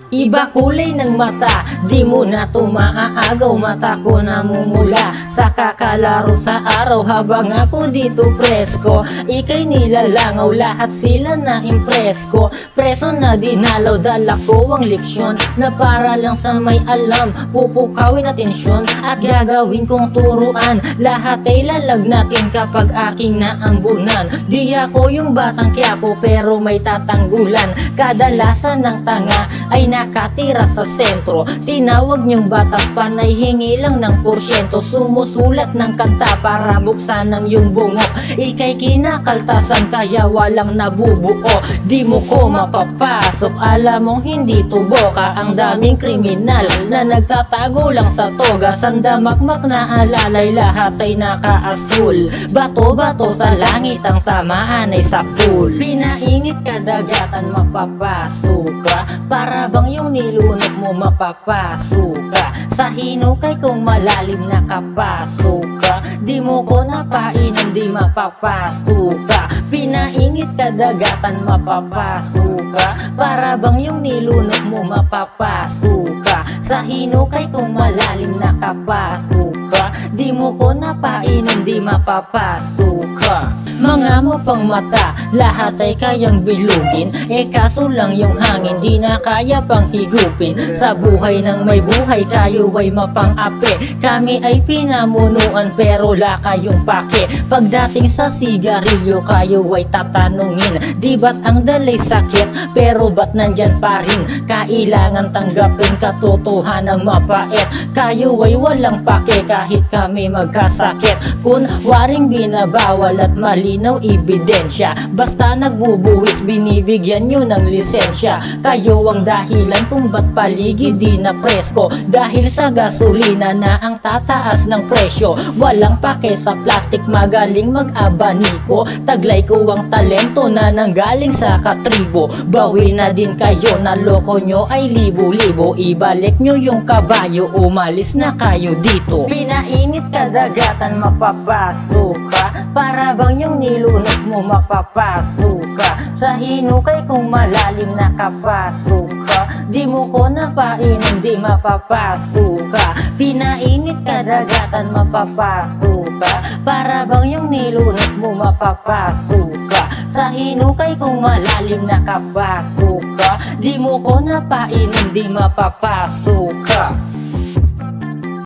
Iba kulay ng mata, di mo na to maaagaw. Mata ko namumula sa kakalaro sa araw, habang ako dito presko. Ika'y nilalangaw, lahat sila na impress ko. Preso na dinalaw, dala ko ang leksyon na para lang sa may alam. Pupukawin atensyon at gagawin kong turuan. Lahat ay lalagnatin kapag aking naambunan. Di ako yung batang Quiapo pero may tatanggulan. Kadalasan ng tanga ay nakatira sa sentro. Tinawag niyong batas, panay hingi lang ng porsyento. Sumusulat ng kanta para buksan ang iyong bungo. Ika'y kinakaltasan kaya walang nabubuo. Di mo ko mapapasok, alam mong hindi tubo ka. Ang daming kriminal na nagtatago lang sa toga. Sandamakmak na alalay, lahat ay nakaasul. Bato-bato sa langit, ang tamaan ay sa pool. Pinainit kadagatan, mapapasok ka. Para bang yung nilunok mo mapapasok ka. Sa hinukay kung malalim nakapasok ka. Di mo ko napainom, di mapapasok ka. Pinainit kadagatan, mapapasok ka. Para bang yung nilunok mo mapapasok ka. Sa hinukay kung malalim nakapasok ka. Di mo ko napainom, di mapapasok ka. Mga mapang mata, lahat ay kayang bilugin. Kaso lang yung hangin, di na kaya pang higupin. Sa buhay ng may buhay, kayo ay mapang-ape. Kami ay pinamunuan pero la kayong pake. Pagdating sa sigarilyo, kayo ay tatanungin, di ba't ang dalay sakit, pero ba't nandyan pa rin? Kailangan tanggapin katotohanan mapait. Kayo ay walang pake kahit kami magkasakit. Kunwaring binabawal at malinaw ebidensya. Basta nagbubuwis, binibigyan nyo ng lisensya. Kayo ang dahilan kung ba't paligid di na presko. Dahil sa gasolina na ang tataas ng presyo. Walang pake sa plastic, magaling mag-abaniko. Taglay ko ang talento na nanggaling sa katribo. Bawi na din kayo, naloko nyo ay libo-libo. Ibalik nyo yung kabayo, umalis na kayo dito. Pinainit kadagatan, mapapasok ka. Para bang yung nilunok mo mapapasok ka. Sa hinukay kung malalim nakapasok ka. Di mo ko napainom, di mapapasok ka. Pinainit kadagatan, mapapasok ka. Para bang yung nilunok mo mapapasok ka. Sa hinukay kung malalim nakapasok ka. Di mo ko napainom, di mapapasok ka.